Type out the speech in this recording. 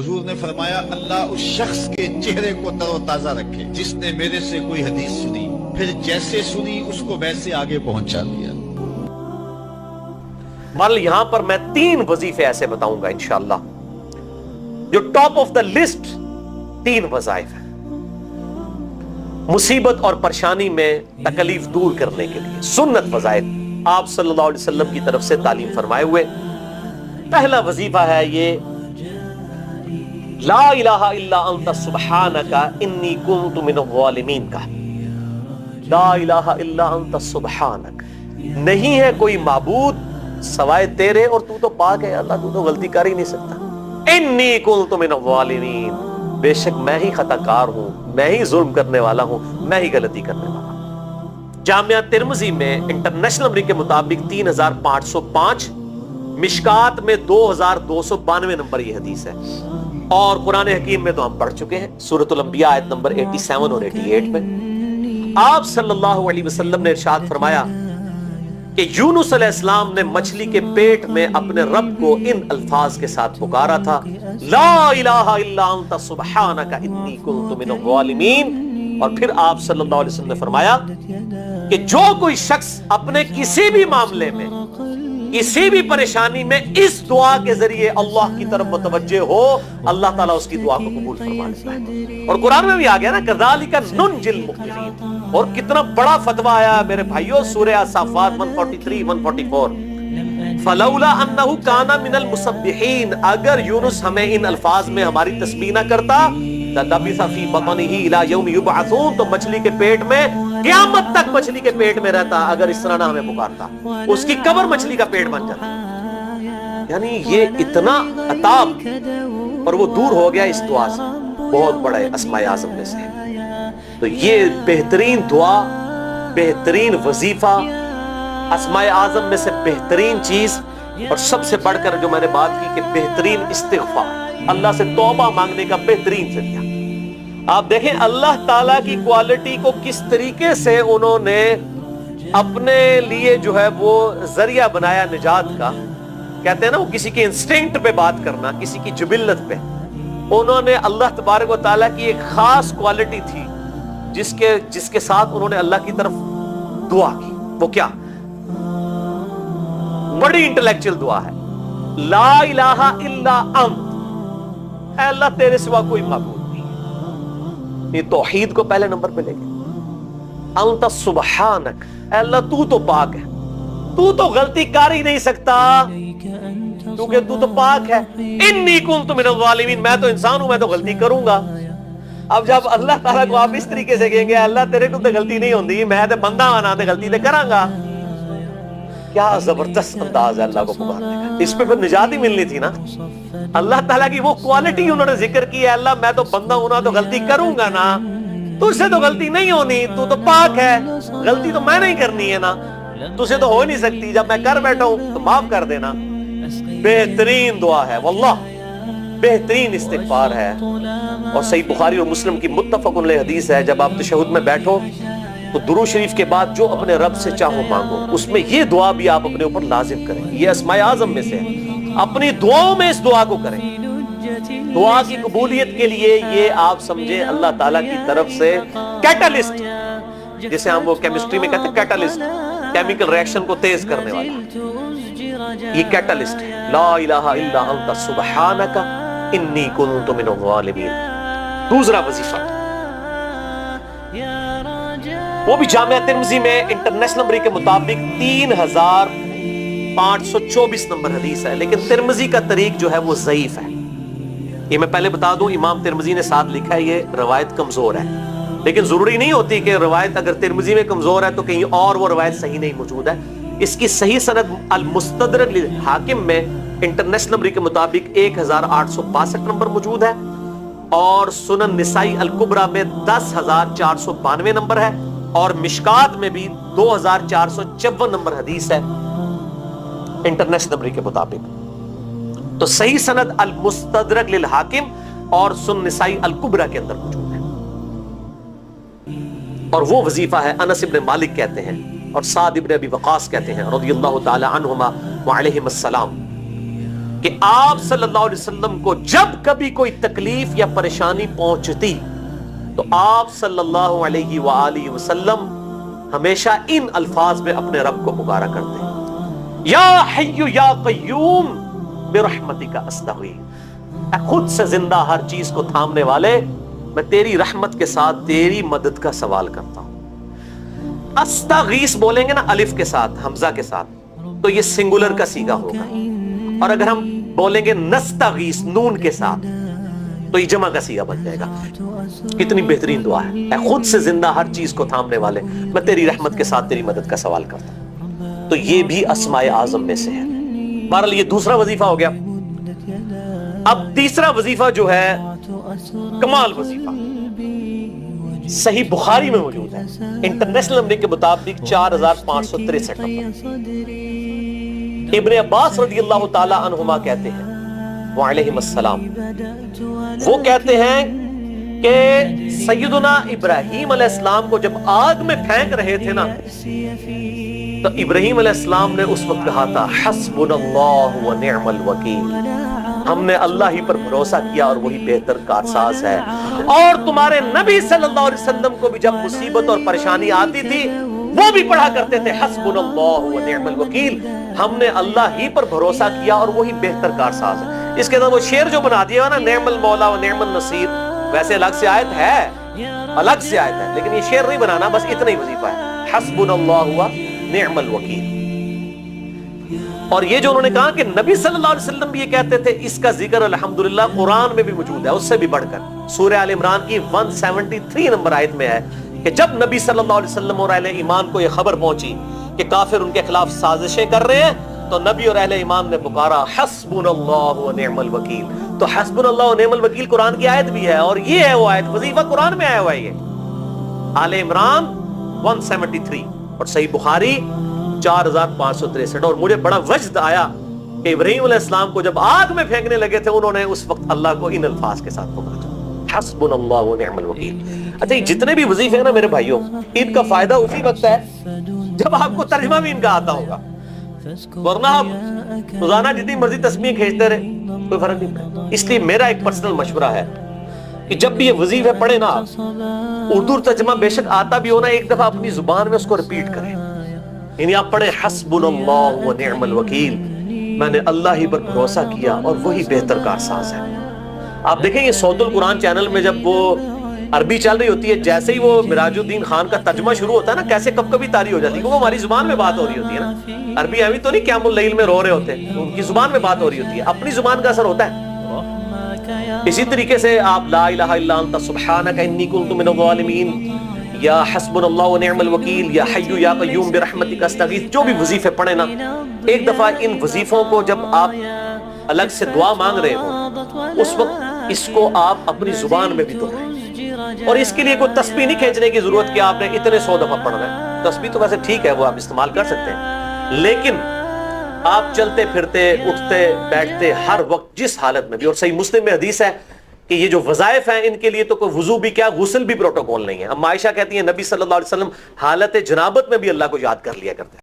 हुजूर ने फरमाया अल्लाह उस शख्स के चेहरे को तरोताजा रखे जिसने मेरे से कोई हदीस सुनी, फिर जैसे सुनी उसको वैसे आगे पहुंचा दिया। मल यहां पर मैं 3 वजीफे ऐसे बताऊंगा इंशाअल्लाह जो टॉप ऑफ द लिस्ट 3 वज़ाइफ है मुसीबत और परेशानी में तकलीफ दूर करने के लिए, सुन्नत वज़ाइफ आप सल्लल्लाहु अलैहि वसल्लम की तरफ से तालीम फरमाए हुए। पहला वजीफा है ये ला इलाहा इल्ला अंता सुब्हानका इन्नी कुन्तु मिनज़ ज़ालिमीन का। ला इलाहा इल्ला अंता सुब्हानक, नहीं है कोई माबूद सवाए तेरे और तू तो पाक है अल्लाह, तू तो गलती कर ही नहीं सकता। इन्नी कुन्तु मिनज़ ज़ालिमीन, बेशक मैं ही खताकार हूं, मैं ही जुल्म करने वाला हूं, मैं ही गलती करने वाला हूं। जामिया तिर्मिज़ी में इंटरनेशनल नंबर के मुताबिक 3505, मिशकात में 2292 नंबर ये हदीस है। और कुरान हकीम में तो हम पढ़ चुके हैं, सूरतुल अंबिया आयत नंबर 87 और 88 में आप सल्लल्लाहु अलैहि वसल्लम ने इरशाद फरमाया कि यूनुस अलैहिस्सलाम ने मछली के पेट में अपने रब को इन अल्फाज के साथ पुकारा था, ला इलाहा इल्ला अंता सुब्हानका इन्नी कुन्तु मिनज़ ज़ालिमीन। और फिर आप सल्लल्लाहु अलैहि वसल्लम ने फरमाया कि जो कोई शख्स अपने किसी भी मामले में, किसी भी परेशानी में इस दुआ के जरिए अल्लाह की तरफ मुतवज्जे हो, अल्लाह ताला उसकी दुआ को कबूल फरमा लेता है। और कुरान में भी आ गया ना, कज़ालिका नुनजिल मुमिनीन। और कितना बड़ा फतवा आया मेरे भाइयों, सूरह अस-साफ़ात 143 144, फलौला अन्नहु काना मिनल मुसब्बिहीन, अगर यूनुस हमें इन अल्फाज में हमारी तस्बीह ना करता, ललबिसा फी बतनिही इला यौम युबअसून, तो मछली के पेट में क़यामत तक मछली के पेट में रहता अगर इस तरह ना हमें पुकारता, उसकी कब्र मछली का पेट बन जाता। यानी ये इतना अताब, और वो दूर हो गया इस दुआ से, बहुत बड़ा अस्माए आज़म में से। तो ये बेहतरीन दुआ, बेहतरीन वजीफा, अस्माए आज़म में से बेहतरीन चीज, और सबसे बढ़कर जो मैंने बात की कि बेहतरीन इस्तिग़फ़ार, अल्लाह से तौबा मांगने का बेहतरीन जरिया। आप देखें अल्लाह ताला की क्वालिटी को किस तरीके से उन्होंने अपने लिए जो है वो जरिया बनाया निजात का। कहते हैं ना, वो किसी के इंस्टिंक्ट पे बात करना, किसी की जुबिल्लत पे, उन्होंने अल्लाह तबारक व तआला की एक खास क्वालिटी थी जिसके साथ उन्होंने अल्लाह की तरफ दुआ की। वो क्या? बड़ी इंटेलेक्चुअल दुआ है, ला इलाहा इल्ला अंत, अल्लाह तेरे सिवा कोई माबूद नहीं। ये तौहीद को पहले नंबर पे लेके, अंत सुब्हानक, अल्लाह तू तो पाक है, तू तो गलती कर ही नहीं सकता क्योंकि तू तो पाक है। इन्नी कुन्तु मिनज़ ज़ालिमीन, मैं तो इंसान हूं, मैं तो गलती करूंगा। अब जब अल्लाह ताला को आप इस तरीके से कहेंगे, अल्लाह तेरे को तो गलती नहीं होती, मैं तो बंदा आना तो गलती तो करांगा, क्या जबरदस्त अंदाज है अल्लाह को पुकारने का। इस पे फिर निजात ही मिलनी थी ना। अल्लाह ताला की वो क्वालिटी उन्होंने जिक्र की है, अल्लाह मैं तो बंदा हूं ना, तो गलती करूंगा ना, तुझसे तो गलती नहीं होनी, तू तो पाक है, गलती तो मैं नहीं करनी है ना, तुझसे तो हो नहीं सकती, जब मैं कर बैठा हूं तो माफ कर देना। बेहतरीन दुआ है वल्लाह, बेहतरीन इस्तिग़फ़ार है। और सही बुखारी और मुस्लिम की मुत्तफ़क़ुन अलैह हदीस है, जब आप तशहुद में बैठो तो दुरूद शरीफ के बाद जो अपने रब से चाहो मांगो, उसमें ये दुआ भी आप अपने ऊपर लाजिम करें। ये अस्माए आज़म में से है, अपनी दुआओं में इस दुआ को करें। दुआ की कबूलियत के लिए ये आप समझे अल्लाह ताला की तरफ से कैटलिस्ट, जिसे हम वो केमिस्ट्री में कहते हैं कैटलिस्ट, केमिकल रिएक्शन को तेज करने वाला, ये कैटलिस्ट है। ला इलाहा इल्ला अंता सुब्हानका इन्नी कुन्तु मिनज़ ज़ालिमीन। दूसरा वजीफा, वो भी जामिया तिर्मिज़ी में इंटरनेशनल नंबर के मुताबिक 3524 नंबर हदीस है, लेकिन तिर्मिज़ी का तरीक जो है वो ज़ईफ है। ये मैं पहले बता दूं, इमाम तिर्मिज़ी ने साथ लिखा है ये रवायत कमजोर है, लेकिन जरूरी नहीं होती कि रवायत अगर तिर्मिज़ी में कमजोर है तो कहीं और वो रवायत सही नहीं मौजूद है। इसकी सही सनद अल मुस्तदरक लिल हाकिम में इंटरनेशनल नंबर के मुताबिक 1862 नंबर मौजूद है, और सुनन निसाई अल कुबरा में 10,492 नंबर है, और मिशकात में भी 2,454 नंबर हदीस है इंटरनेशनल नंबर के मुताबिक। तो सही सनद अल मुस्तदरक लिल हाकिम और सुनन निसाई अल कुबरा के अंदर मौजूद है। और वो वजीफा है, अनस इब्न मालिक कहते हैं और साद इब्न अबी वक़ास कहते हैं रज़ियल्लाहु ताला अन्हुमा व अलैहिम अस्सलाम, کہ آپ صلی اللہ علیہ وسلم کو جب کبھی کوئی تکلیف یا پریشانی پہنچتی تو آپ صلی اللہ علیہ وآلہ وسلم ہمیشہ ان الفاظ میں اپنے رب کو پکارا کرتے ہیں، یا حی یا قیوم برحمتک استغیث، اے خود سے زندہ ہر چیز کو تھامنے والے، میں تیری رحمت کے ساتھ تیری مدد کا سوال کرتا ہوں۔ استغیث بولیں گے نا الف کے ساتھ، حمزہ کے ساتھ، تو یہ سنگولر کا صیغہ ہوگا، اور اگر ہم بولیں گے نستغیث نون کے ساتھ تو یہ جمع کا صیغہ بن جائے گا۔ کتنی بہترین دعا ہے، اے خود سے زندہ ہر چیز کو تھامنے والے، میں تیری رحمت کے ساتھ تیری مدد کا سوال کرتا ہوں۔ تو یہ بھی اسماء اعظم میں سے ہے۔ بہرحال یہ دوسرا وظیفہ ہو گیا۔ اب تیسرا وظیفہ جو ہے کمال وظیفہ، صحیح بخاری میں موجود ہے، انٹرنیشنل نمبر کے مطابق 4563 نمبر۔ ابن عباس رضی اللہ تعالی عنہما کہتے ہیں وعلیہم السلام، وہ کہتے ہیں کہ سیدنا ابراہیم علیہ السلام کو جب آگ میں پھینک رہے تھے نا، تو ابراہیم علیہ السلام نے اس وقت کہا تھا حسبنا اللہ و نعم الوکیل، ہم نے اللہ ہی پر بھروسہ کیا اور وہی بہتر کارساز ہے۔ اور تمہارے نبی صلی اللہ علیہ وسلم کو بھی جب مصیبت اور پریشانی آتی تھی وہ بھی پڑھا کرتے تھے حسبنا اللہ و نعم الوکیل، ہم نے اللہ ہی پر بھروسہ کیا اور وہی بہتر کارساز ہے۔ اس کے ساتھ وہ شعر جو بنا دیا نا، نعم المولا و نعم النصیر، ویسے الگ سے آیت ہے، الگ سے آیت ہے، لیکن یہ شعر نہیں بنانا، بس اتنا ہی وظیفہ ہے، حسبنا اللہ و نعم الوکیل۔ اور یہ جو انہوں نے کہا کہ نبی صلی اللہ علیہ وسلم بھی یہ کہتے تھے، اس کا ذکر الحمدللہ قرآن میں بھی موجود ہے، اس سے بھی بڑھ کر سورہ آل عمران کی 173 نمبر آیت میں ہے کہ جب نبی صلی اللہ علیہ وسلم اور اہل ایمان کو یہ خبر پہنچی کہ کافر ان کے خلاف سازشیں کر رہے ہیں، تو نبی اور اہل ایمان نے پکارا حسبنا اللہ و نعم الوکیل۔ تو حسبنا اللہ و نعم الوکیل قرآن کی آیت بھی ہے، اور یہ ہے وہ آیت، وظیفہ قرآن میں آیا ہوا ہے، یہ آل عمران 173 اور صحیح بخاری 4563۔ اور مجھے بڑا وجد آیا کہ ابراہیم علیہ السلام کو جب آگ میں پھینکنے لگے تھے، انہوں نے اس وقت اللہ کو ان الفاظ کے ساتھ پکارا حسبنا اللہ و نعم الوکیل۔ اچھا، یہ جتنے بھی وظیفے ہیں نا میرے بھائیوں، ان کا فائدہ اسی وقت ہے جب آپ کو ترجمہ بھی ان کا آتا ہوگا، ورنہ آپ روزانہ جتنی مرضی تسبیح کھینچتے رہے کوئی فرق نہیں پڑتا۔ اس لیے میرا ایک پرسنل مشورہ ہے کہ جب بھی یہ وظیفے پڑھے نا، اردو ترجمہ بے شک آتا بھی ہونا، ایک دفعہ اپنی زبان میں اس کو ریپیٹ کریں، یعنی آپ پڑھیں حسبنا اللہ و نعم الوکیل، میں نے اللہ ہی پر بھروسہ کیا اور وہی بہتر کارساز ہے۔ آپ دیکھیں یہ صوت القرآن چینل میں جب وہ عربی چل رہی ہوتی ہے، جیسے ہی وہ مراج الدین خان کا ترجمہ شروع ہوتا ہے نا، کیسے کب کبھی تاری ہو جاتی ہے، کیونکہ وہ ہماری زبان میں بات ہو رہی ہوتی ہے نا، عربی ایویں تو نہیں قیام اللیل میں رو رہے ہوتے، ان کی زبان میں بات ہو رہی ہوتی ہے، اپنی زبان کا اثر ہوتا ہے۔ اسی طریقے سے آپ لا الہ الا انت سبحانک انی کنت من الظالمین، یا حسبنا اللہ و نعم الوکیل، یا حی یا قیوم برحمتک استغیث، جو بھی وظیفے پڑھیں نا، ایک دفعہ ان وظیفوں کو جب آپ الگ سے دعا مانگ رہے ہوں، اس وقت اس کو آپ اپنی زبان میں بھی دہرائیں۔ اور اس کے لیے کوئی تسبیح نہیں کھینچنے کی ضرورت کہ آپ نے اتنے 100 دفعہ پڑھنا ہے، تسبیح تو ویسے ٹھیک ہے، وہ آپ استعمال کر سکتے ہیں، لیکن آپ چلتے پھرتے اٹھتے بیٹھتے ہر وقت جس حالت میں بھی، اور صحیح مسلم میں حدیث ہے کہ یہ جو وظائف ہیں ان کے لیے تو کوئی وضو بھی کیا، غسل بھی پروٹوکول نہیں ہے۔ اب عائشہ کہتی ہیں نبی صلی اللہ علیہ وسلم حالت جنابت میں بھی اللہ کو یاد کر لیا کرتے ہیں۔